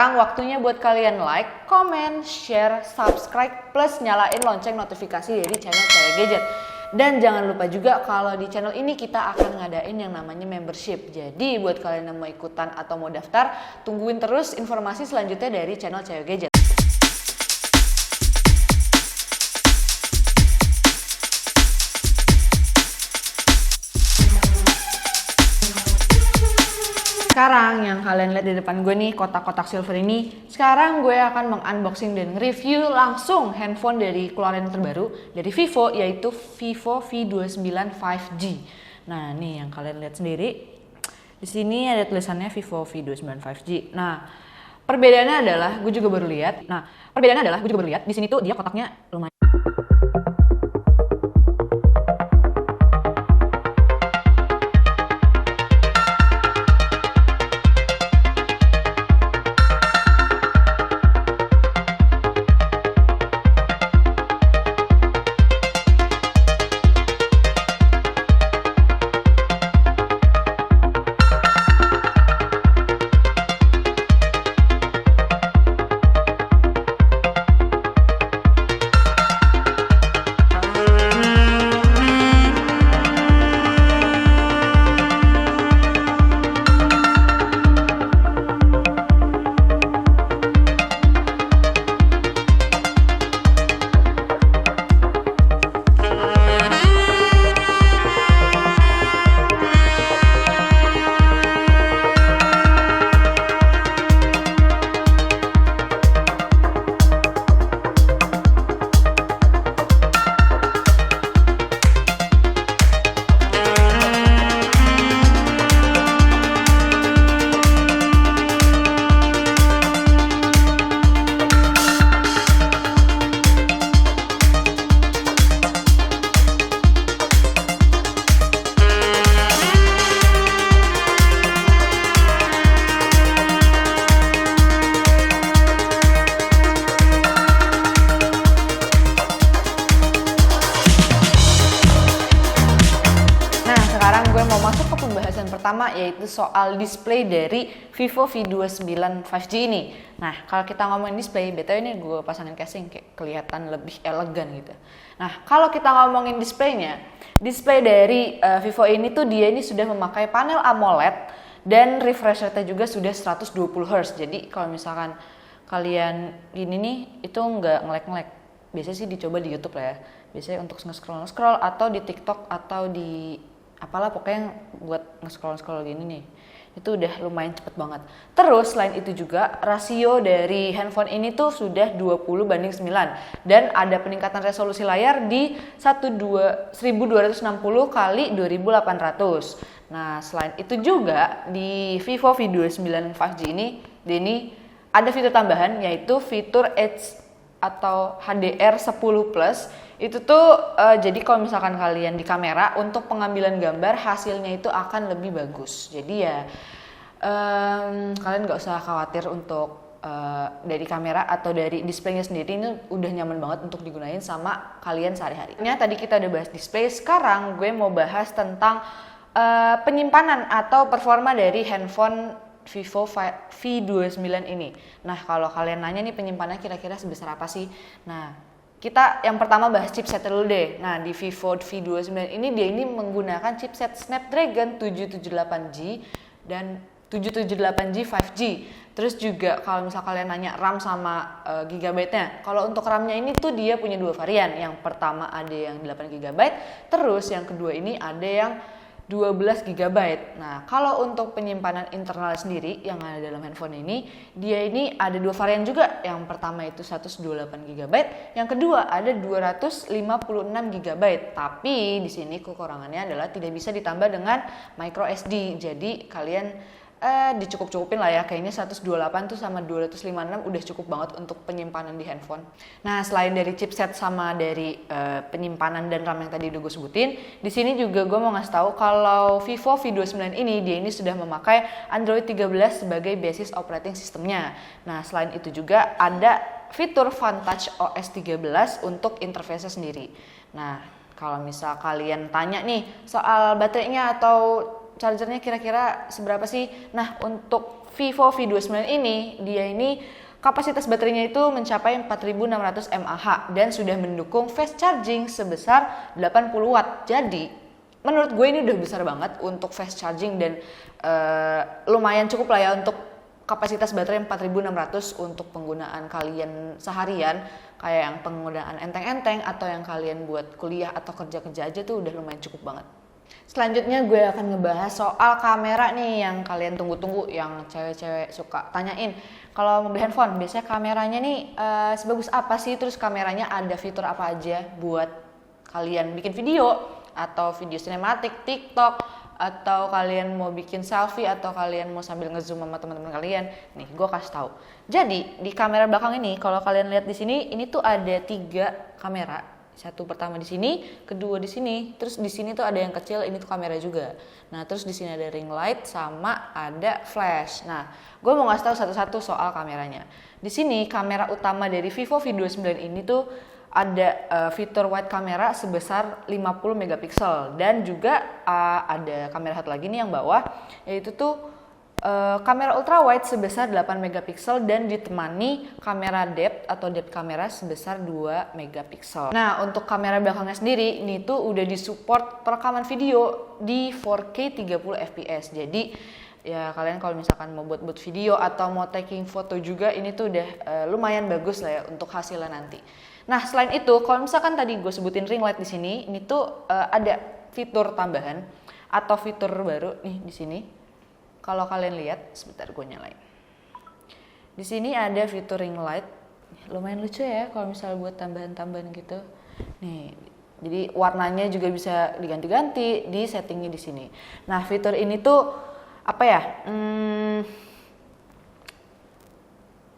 Sekarang waktunya buat kalian like, comment, share, subscribe, plus nyalain lonceng notifikasi dari channel Cewek Gadget. Dan jangan lupa juga kalau di channel ini kita akan ngadain yang namanya membership. Jadi buat kalian yang mau ikutan atau mau daftar, tungguin terus informasi selanjutnya dari channel Cewek Gadget. Sekarang yang kalian lihat di depan gue nih, kotak-kotak silver ini, sekarang gue akan mengunboxing dan review langsung handphone dari keluaran terbaru dari Vivo, yaitu Vivo V29 5G. Nah, nih yang kalian lihat sendiri. Di sini ada tulisannya Vivo V29 5G. Nah, perbedaannya adalah gue juga baru lihat. Di sini tuh dia kotaknya lumayan. Sekarang gue mau masuk ke pembahasan pertama, yaitu soal display dari Vivo V29 5G ini. Nah, kalau kita ngomongin display, BTW ini gue pasangin casing kayak kelihatan lebih elegan gitu. Nah, kalau kita ngomongin displaynya, display dari Vivo ini tuh dia ini sudah memakai panel AMOLED dan refresh rate-nya juga sudah 120 Hz. Jadi kalau misalkan kalian gini nih, itu nggak nge-lag. Biasanya sih dicoba di YouTube lah ya. Biasanya untuk nge-scroll atau di TikTok atau di apalah pokoknya buat nge-scroll gini nih, itu udah lumayan cepet banget. Terus selain itu juga rasio dari handphone ini tuh sudah 20:9 dan ada peningkatan resolusi layar di 1260 kali 2800. Nah, selain itu juga di Vivo V29 5G ini ada fitur tambahan, yaitu fitur Edge atau HDR10 Plus. Itu tuh jadi kalau misalkan kalian di kamera, untuk pengambilan gambar hasilnya itu akan lebih bagus. Jadi ya kalian nggak usah khawatir untuk dari kamera atau dari displaynya sendiri, ini udah nyaman banget untuk digunain sama kalian sehari-hari. Tadi kita udah bahas display, sekarang gue mau bahas tentang penyimpanan atau performa dari handphone Vivo V29 ini. Nah, kalau kalian nanya nih penyimpanan kira-kira sebesar apa sih? Nah, kita yang pertama bahas chipset dulu deh. Nah, di Vivo V29 ini dia ini menggunakan chipset Snapdragon 778G dan 778G 5G. Terus juga kalau misal kalian nanya RAM sama gigabyte-nya, kalau untuk RAM-nya ini tuh dia punya dua varian. Yang pertama ada yang 8 GB, terus yang kedua ini ada yang 12 GB. Nah, kalau untuk penyimpanan internal sendiri yang ada dalam handphone ini, dia ini ada dua varian juga. Yang pertama itu 128 GB, yang kedua ada 256 GB. Tapi di sini kekurangannya adalah tidak bisa ditambah dengan micro SD. Jadi kalian dicukup-cukupin lah ya, kayaknya 128 tuh sama 256 udah cukup banget untuk penyimpanan di handphone. Nah, selain dari chipset sama dari penyimpanan dan RAM yang tadi udah gue sebutin, di sini juga gue mau ngasih tahu kalau Vivo V29 ini dia ini sudah memakai Android 13 sebagai basis operating sistemnya. Nah, selain itu juga ada fitur Vantage OS 13 untuk interface sendiri. Nah, kalau misal kalian tanya nih soal baterainya atau chargernya kira-kira seberapa sih? Nah, untuk Vivo V29 ini, dia ini kapasitas baterainya itu mencapai 4600 mAh dan sudah mendukung fast charging sebesar 80 watt. Jadi menurut gue ini udah besar banget untuk fast charging dan lumayan cukup lah ya untuk kapasitas baterai 4600 untuk penggunaan kalian seharian, kayak yang penggunaan enteng-enteng atau yang kalian buat kuliah atau kerja-kerja aja tuh udah lumayan cukup banget. Selanjutnya gue akan ngebahas soal kamera nih yang kalian tunggu-tunggu, yang cewek-cewek suka tanyain. Kalau mau beli handphone, biasanya kameranya nih sebagus apa sih? Terus kameranya ada fitur apa aja buat kalian bikin video atau video sinematik, TikTok, atau kalian mau bikin selfie atau kalian mau sambil ngezoom sama teman-teman kalian. Nih, gue kasih tahu. Jadi di kamera belakang ini, kalau kalian lihat di sini, ini tuh ada 3 kamera. Satu pertama di sini, kedua di sini, terus di sini tuh ada yang kecil, ini tuh kamera juga. Nah, terus di sini ada ring light sama ada flash. Nah, gue mau ngasih tahu satu-satu soal kameranya. Di sini kamera utama dari Vivo V29 ini tuh ada fitur wide kamera sebesar 50 megapiksel dan juga ada kamera satu lagi nih yang bawah, yaitu tuh kamera ultra wide sebesar 8 megapiksel dan ditemani kamera depth atau depth kamera sebesar 2 megapiksel. Nah, untuk kamera belakangnya sendiri ini tuh udah disupport perekaman video di 4K 30 fps. Jadi ya kalian kalau misalkan mau buat video atau mau taking foto juga, ini tuh udah lumayan bagus lah ya untuk hasilnya nanti. Nah, selain itu kalau misalkan tadi gue sebutin ring light di sini, ini tuh ada fitur tambahan atau fitur baru nih di sini. Kalau kalian lihat, sebentar gue nyalain. Di sini ada fitur ring light, lumayan lucu ya kalau misalnya buat tambahan-tambahan gitu. Nih, jadi warnanya juga bisa diganti-ganti di settingnya di sini. Nah, fitur ini tuh apa ya?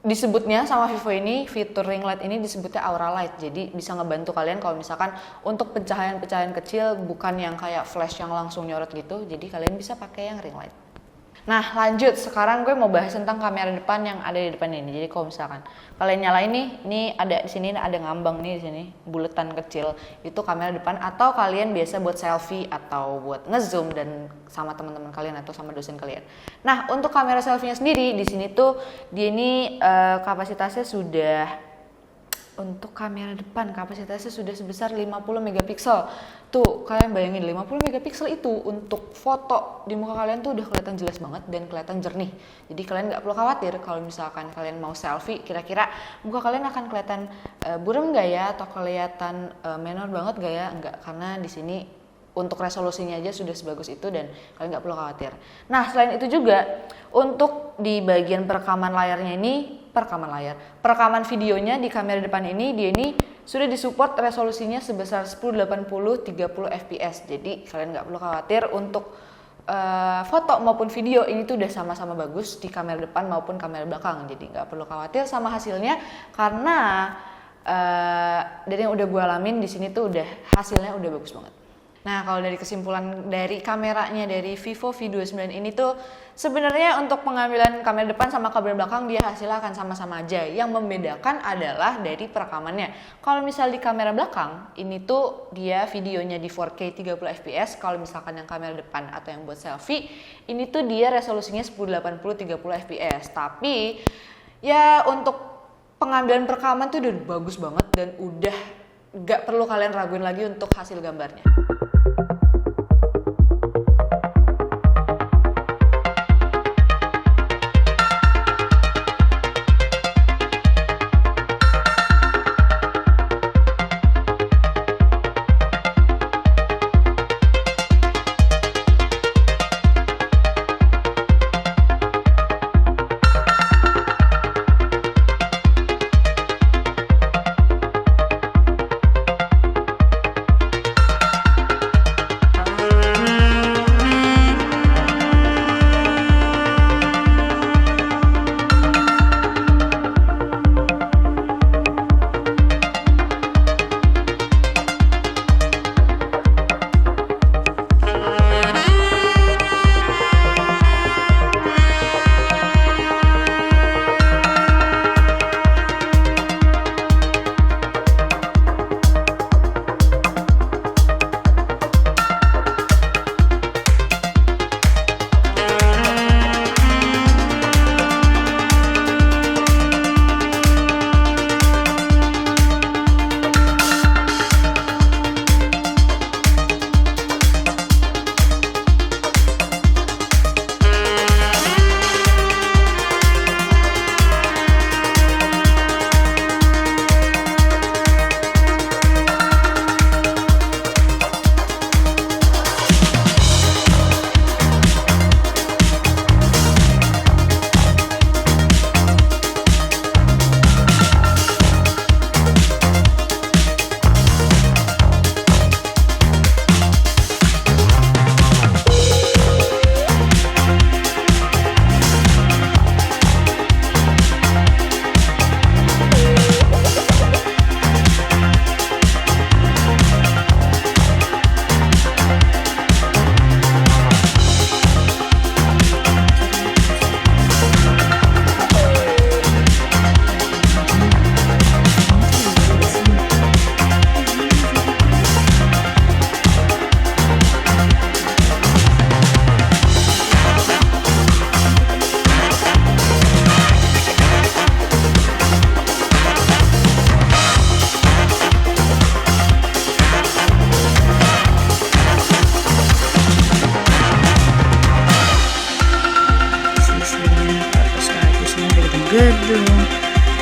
Disebutnya sama Vivo ini, fitur ring light ini disebutnya aura light. Jadi bisa ngebantu kalian kalau misalkan untuk pencahayaan-pencahayaan kecil, bukan yang kayak flash yang langsung nyorot gitu. Jadi kalian bisa pakai yang ring light. Nah, lanjut, sekarang gue mau bahas tentang kamera depan yang ada di depan ini. Jadi kalau misalkan kalian nyalain nih, ini ada di sini ada ngambang nih di sini, buletan kecil. Itu kamera depan, atau kalian biasa buat selfie atau buat ngezoom dan sama teman-teman kalian atau sama dosen kalian. Nah, untuk kamera selfie-nya sendiri di sini tuh dia ini kapasitasnya sudah, untuk kamera depan kapasitasnya sudah sebesar 50 megapiksel. Tuh, kalian bayangin 50 megapiksel itu untuk foto di muka kalian tuh udah kelihatan jelas banget dan kelihatan jernih. Jadi kalian nggak perlu khawatir kalau misalkan kalian mau selfie, kira-kira muka kalian akan kelihatan buram nggak ya, atau kelihatan menor banget nggak ya? Nggak, karena di sini untuk resolusinya aja sudah sebagus itu dan kalian nggak perlu khawatir. Nah, selain itu juga untuk di bagian perekaman layarnya ini, perekaman videonya di kamera depan ini, dia ini sudah disupport resolusinya sebesar 1080 30 fps. Jadi kalian nggak perlu khawatir untuk foto maupun video ini tuh udah sama-sama bagus di kamera depan maupun kamera belakang. Jadi nggak perlu khawatir sama hasilnya, karena dari yang udah gue alamin di sini tuh udah hasilnya udah bagus banget. Nah, kalau dari kesimpulan dari kameranya dari Vivo V29 ini tuh sebenarnya untuk pengambilan kamera depan sama kamera belakang dia hasilnya akan sama-sama aja. Yang membedakan adalah dari perekamannya. Kalau misal di kamera belakang ini tuh dia videonya di 4K 30 fps. Kalau misalkan yang kamera depan atau yang buat selfie ini tuh dia resolusinya 1080 30 fps. Tapi ya untuk pengambilan perekaman tuh udah bagus banget dan udah gak perlu kalian raguin lagi untuk hasil gambarnya. dulu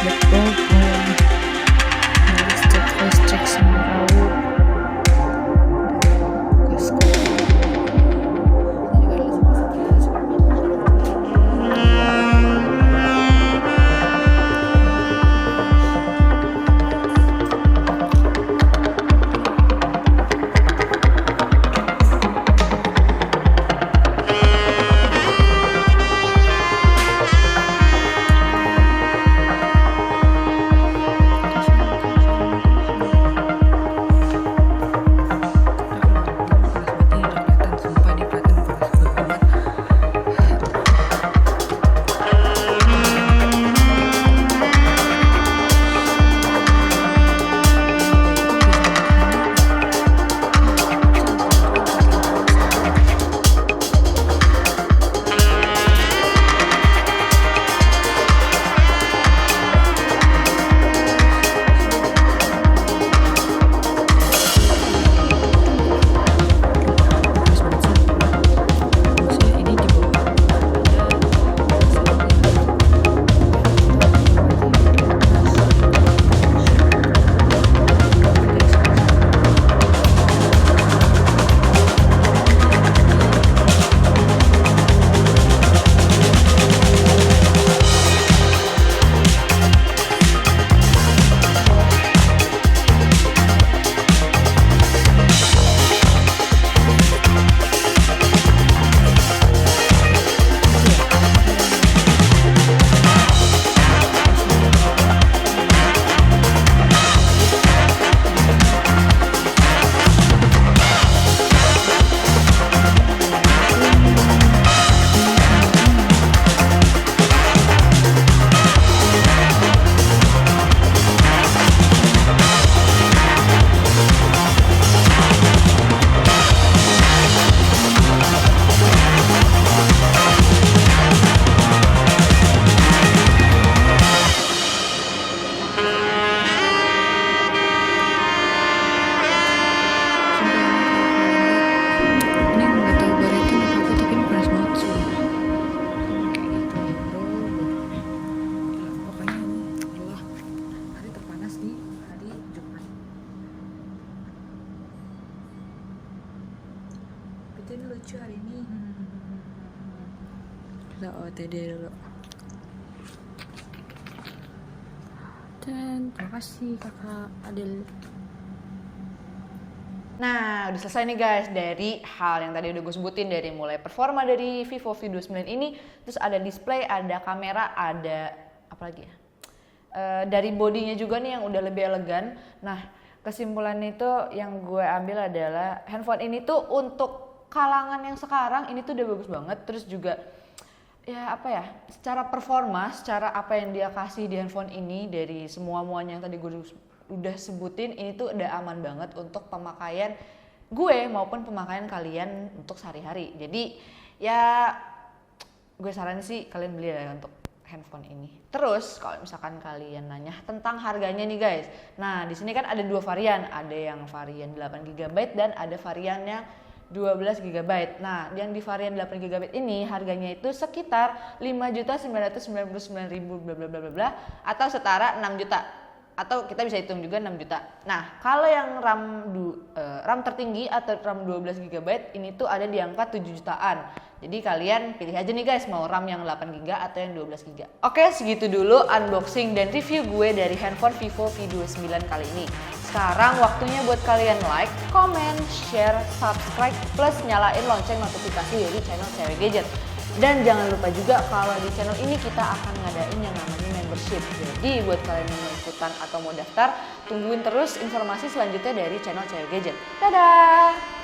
betul dari step by step semua Ini lucu hari ini. Kita OTD dulu. Dan terima kasih kakak Adel. Nah, udah selesai nih guys dari hal yang tadi udah gue sebutin, dari mulai performa dari Vivo V29 ini, terus ada display, ada kamera, ada apa lagi ya? Dari bodinya juga nih yang udah lebih elegan. Nah, kesimpulan itu yang gue ambil adalah handphone ini tuh untuk kalangan yang sekarang ini tuh udah bagus banget. Terus juga ya apa ya, secara performa, secara apa yang dia kasih di handphone ini, dari semua-muanya yang tadi gue udah sebutin, ini tuh udah aman banget untuk pemakaian gue maupun pemakaian kalian untuk sehari-hari. Jadi ya gue saranin sih kalian beli ya untuk handphone ini. Terus kalau misalkan kalian nanya tentang harganya nih guys, nah di sini kan ada dua varian, ada yang varian 8GB dan ada variannya 12GB. Nah, yang di varian 8GB ini harganya itu sekitar 5.999.000 bla bla bla bla bla, atau setara 6 juta. Atau kita bisa hitung juga 6 juta. Nah, kalau yang RAM tertinggi atau RAM 12GB ini tuh ada di angka 7 jutaan. Jadi kalian pilih aja nih guys, mau RAM yang 8GB atau yang 12GB. Oke, segitu dulu unboxing dan review gue dari handphone Vivo V29 kali ini. Sekarang waktunya buat kalian like, comment, share, subscribe, plus nyalain lonceng notifikasi dari channel Cewek Gadget. Dan jangan lupa juga kalau di channel ini kita akan ngadain yang namanya membership. Jadi buat kalian yang mau ikutan atau mau daftar, tungguin terus informasi selanjutnya dari channel Cewek Gadget. Dadah!